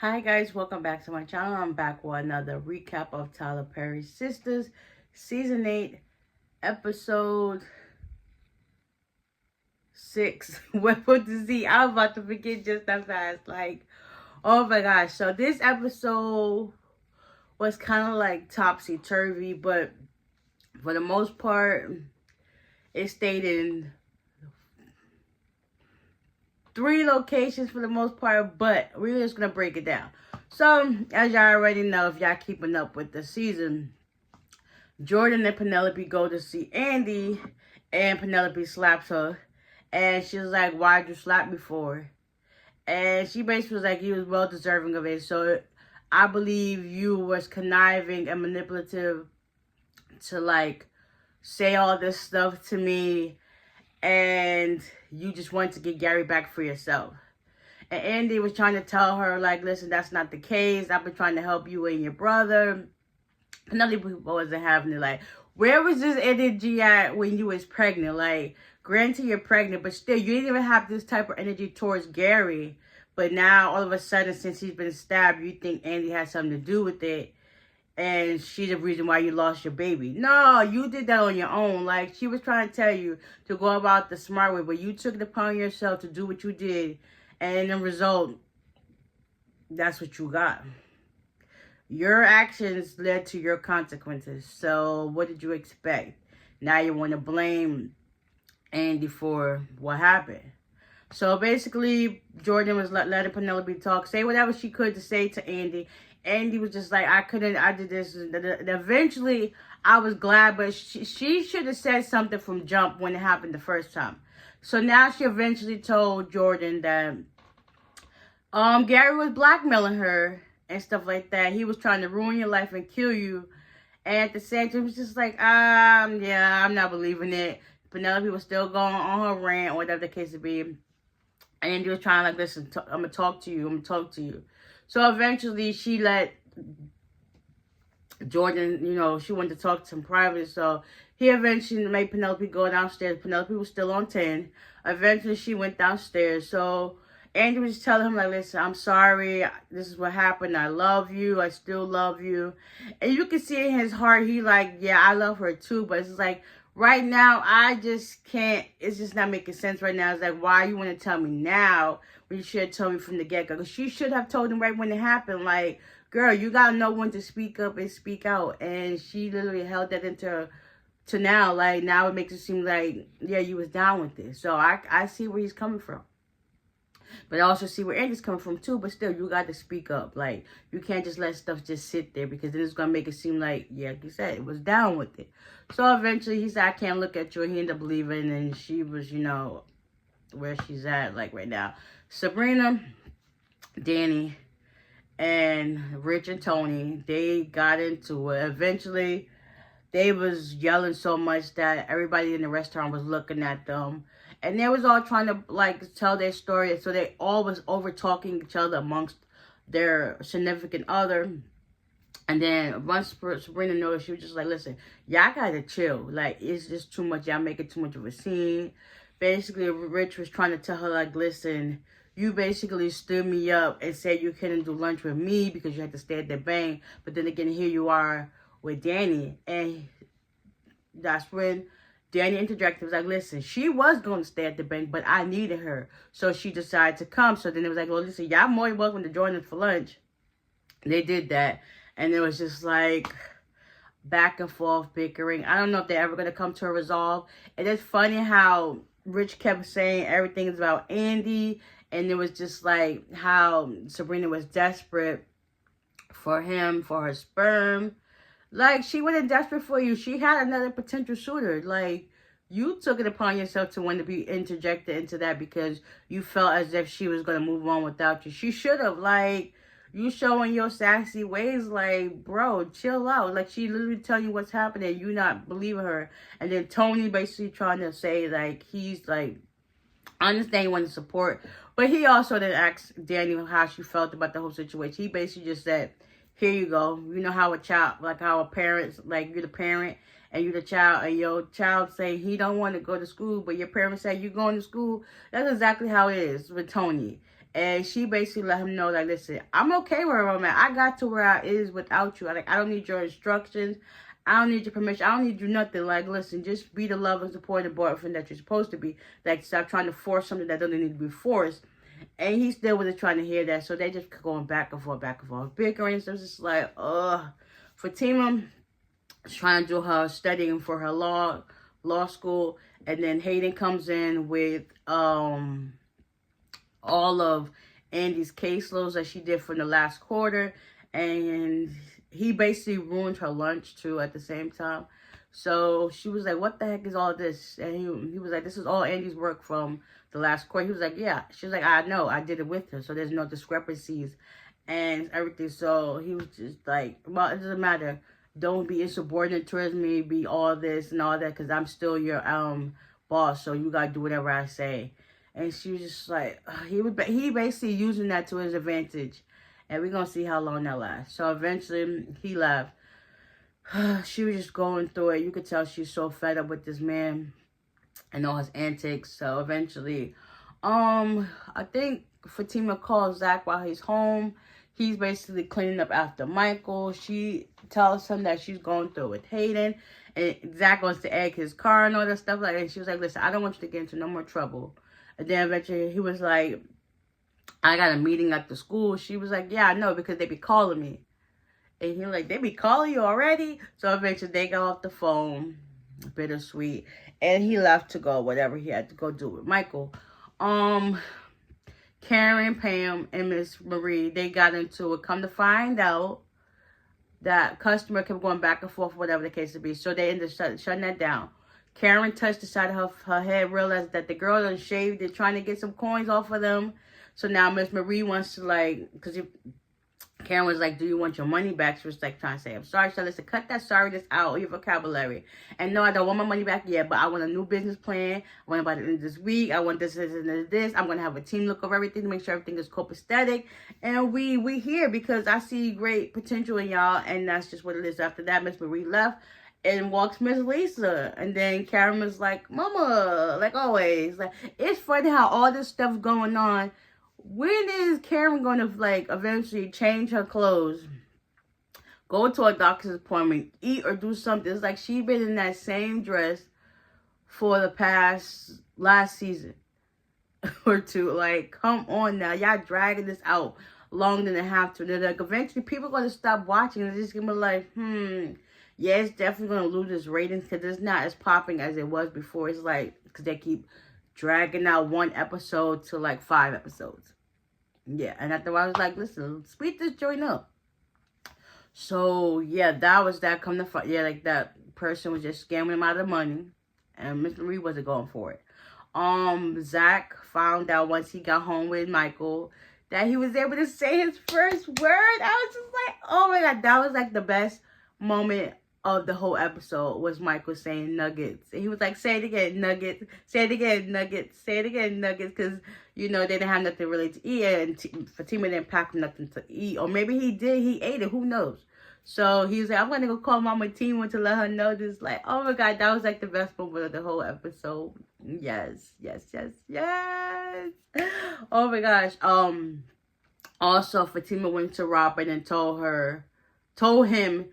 Hi guys, welcome back to my channel. I'm back with another recap of Tyler Perry's Sistas, Season 8, Episode 6. What to see? I'm about to forget just that fast. Like, oh my gosh. So this episode was kind of like topsy-turvy, but for the most part, it stayed in 3 locations for the most part, but we're just going to break it down. So, as y'all already know, if y'all keeping up with the season, Jordan and Penelope go to see Andy, and Penelope slaps her. And she's like, why'd you slap me for? And she basically was like, you was well deserving of it. So I believe you was conniving and manipulative to like say all this stuff to me. And you just wanted to get Gary back for yourself. And Andy was trying to tell her, like, listen, that's not the case. I've been trying to help you and your brother. Penelope wasn't having it. Like, where was this energy at when you was pregnant? Like, granted you're pregnant, but still, you didn't even have this type of energy towards Gary. But now, all of a sudden, since he's been stabbed, you think Andy has something to do with it. And she's the reason why you lost your baby. No, you did that on your own. Like, she was trying to tell you to go about the smart way, but you took it upon yourself to do what you did. And in the result, that's what you got. Your actions led to your consequences. So what did you expect? Now you want to blame Andy for what happened. So basically, Jordan was letting Penelope talk, say whatever she could to say to Andy. Andy was just like, I did this. And eventually, I was glad, but she should have said something from jump when it happened the first time. So now she eventually told Jordan that Gary was blackmailing her and stuff like that. He was trying to ruin your life and kill you. And at the same time, it was just like, yeah, I'm not believing it. Penelope was still going on her rant, whatever the case would be. And he was trying to like, listen, I'm going to talk to you. I'm going to talk to you. So eventually, she let Jordan, she wanted to talk to him privately. So he eventually made Penelope go downstairs. Penelope was still on 10. Eventually, she went downstairs. So Andy was telling him, like, listen, I'm sorry. This is what happened. I love you. I still love you. And you can see in his heart, he like, yeah, I love her too. But it's like, right now, I just can't. It's just not making sense right now. It's like, why you want to tell me now when you should have told me from the get-go? Because she should have told him right when it happened. Like, girl, you got to know when to speak up and speak out. And she literally held that into to now. Like, now it makes it seem like, yeah, you was down with this. So I see where he's coming from. But I also see where Andy's coming from too. But still, you got to speak up. Like, you can't just let stuff just sit there. Because then it's going to make it seem like, yeah, like you said, it was down with it. So eventually, he said, I can't look at you. And he ended up leaving. And she was, where she's at, like, right now. Sabrina, Danny, and Rich and Tony, they got into it. Eventually, they was yelling so much that everybody in the restaurant was looking at them. And they was all trying to, like, tell their story. So they all was over-talking each other amongst their significant other. And then once Sabrina noticed, she was just like, listen, y'all gotta chill. Like, it's just too much. Y'all making too much of a scene. Basically, Rich was trying to tell her, like, listen, you basically stood me up and said you couldn't do lunch with me because you had to stay at the bank. But then again, here you are with Danny. And that's when Danny interjected, was like, listen, she was going to stay at the bank, but I needed her. So she decided to come. So then it was like, well, listen, y'all more than welcome to join us for lunch. They did that. And it was just like back and forth bickering. I don't know if they're ever going to come to a resolve. And it's funny how Rich kept saying everything is about Andy. And it was just like how Sabrina was desperate for him, for her sperm. Like, she wasn't desperate for you. She had another potential suitor. Like, you took it upon yourself to want to be interjected into that because you felt as if she was going to move on without you. She should have. Like, you showing your sassy ways, like, bro, chill out. Like, she literally telling you what's happening. You not believing her. And then Tony basically trying to say, like, he's, like, I understand he wanted support. But he also didn't ask Danny how she felt about the whole situation. He basically just said, here you go. You know how a child, like how a parent, like you're the parent and you're the child, and your child say he don't want to go to school, but your parents say you're going to school. That's exactly how it is with Tony. And she basically let him know, like, listen, I'm okay where I'm at. I got to where I is without you. Like, I don't need your instructions. I don't need your permission. I don't need you nothing. Like, listen, just be the love and support and boyfriend that you're supposed to be. Like, stop trying to force something that doesn't need to be forced. And he still wasn't trying to hear that. So they just going back and forth, bickering. So it's just like, Fatima is trying to do her studying for her law school. And then Hayden comes in with all of Andy's caseloads that she did from the last quarter. And he basically ruined her lunch too at the same time. So she was like, what the heck is all this? And he was like, this is all Andy's work from the last quarter. He was like, yeah. She was like, I know. I did it with her. So there's no discrepancies and everything. So he was just like, well, it doesn't matter. Don't be insubordinate towards me. Be all this and all that because I'm still your boss. So you got to do whatever I say. And she was just like, he basically using that to his advantage. And we're going to see how long that lasts. So eventually he left. She was just going through it. You could tell she's so fed up with this man and all his antics. So eventually, I think Fatima calls Zach while he's home. He's basically cleaning up after Michael. She tells him that she's going through with Hayden. And Zach wants to egg his car and all that stuff like that. And she was like, listen, I don't want you to get into no more trouble. And then eventually he was like, I got a meeting at the school. She was like, yeah, I know, because they be calling me. And he was like, they be calling you already? So eventually they got off the phone. Bittersweet. And he left to go whatever he had to go do with Michael. Karen, Pam, and Miss Marie, they got into it. Come to find out, that customer kept going back and forth, whatever the case would be. So they ended up shutting that down. Karen touched the side of her head, realized that the girl done shaved it, trying to get some coins off of them. So now Miss Marie wants to, like, because Karen was like, do you want your money back? She was like trying to say, I'm sorry. So listen, cut that sorriness out of your vocabulary. And no, I don't want my money back yet, but I want a new business plan. I want it by the end of this week. I want this, this. I'm going to have a team look over everything to make sure everything is copacetic. And we here because I see great potential in y'all. And that's just what it is. After that, Miss Marie left. And walks Miss Lisa. And then Karen was like, Mama, like always. Like, it's funny how all this stuff going on. When is Karen going to, like, eventually change her clothes, go to a doctor's appointment, eat or do something? It's like she's been in that same dress for the last season or two. Like, come on now. Y'all dragging this out longer than they have to. They're like, eventually people are going to stop watching. They're just going to be like, yeah, it's definitely going to lose its ratings because it's not as popping as it was before. It's like, because they keep dragging out one episode to like 5 episodes. Yeah, and after I was like, listen, speed this joint up. So, yeah, that was that. Come to find, yeah, like that person was just scamming him out of money. And Miss Marie wasn't going for it. Zach found out once he got home with Michael that he was able to say his first word. I was just like, oh my God, that was like the best moment of the whole episode was Michael saying nuggets. And he was like, say it again, nuggets. Say it again, nuggets. Say it again, nuggets. Because, you know, they didn't have nothing really to eat. And Fatima didn't pack nothing to eat. Or maybe he did. He ate it. Who knows? So he was like, I'm going to go call Mama Tima to let her know this. Like, oh my God, that was like the best moment of the whole episode. Yes, yes, yes, yes. Oh my gosh. Also, Fatima went to Robin and told him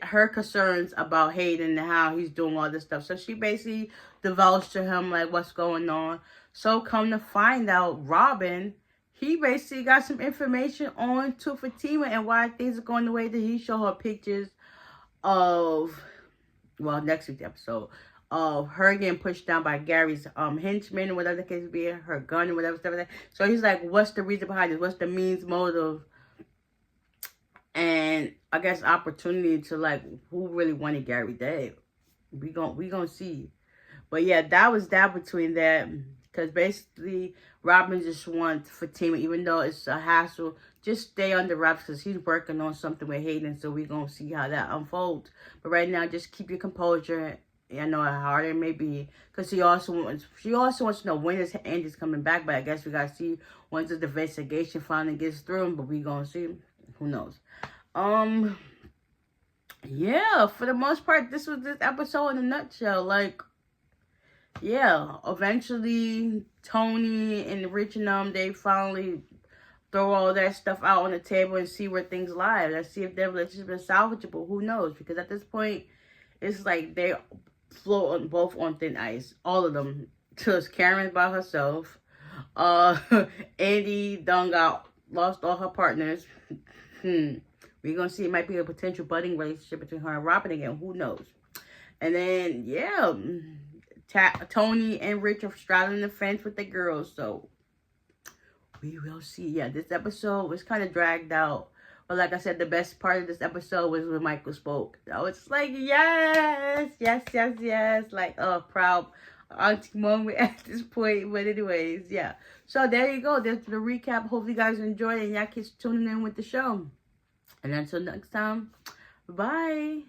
her concerns about Hayden and how he's doing all this stuff. So she basically divulged to him like what's going on. So come to find out, Robin, he basically got some information on to Fatima and why things are going the way that he showed her pictures of, well, next week's episode, of her getting pushed down by Gary's henchman or whatever the case be, her gun or whatever stuff like that. So he's like, what's the reason behind this? What's the means, motive? And I guess opportunity to like who really wanted Gary dead. We gonna see. But yeah, that was that between that. Because basically Robin just wants Fatima, even though it's a hassle, just stay under wraps because he's working on something with Hayden. So we gonna see how that unfolds. But right now, just keep your composure. I know how hard it may be. Because she also wants to know when is Andy's coming back. But I guess we gotta see once the investigation finally gets through. But we gonna see. Who knows? Yeah, for the most part, this was this episode in a nutshell. Like, yeah, eventually Tony and Rich and them, they finally throw all that stuff out on the table and see where things lie. Let's see if their relationship is salvageable. Who knows? Because at this point, it's like they float on both on thin ice. All of them. Just Karen's by herself. Uh, Andy done lost all her partners. We're gonna see it might be a potential budding relationship between her and Robin again. Who knows? And then yeah, Tony and Rich are straddling the fence with the girls. So we will see. Yeah, this episode was kind of dragged out. But like I said, the best part of this episode was when Michael spoke. I was just like, yes, yes, yes, yes. Like, oh, proud auntie moment at this point. But anyways, yeah. So there you go. There's the recap. Hope you guys enjoyed and y'all keep tuning in with the show. And until next time, bye.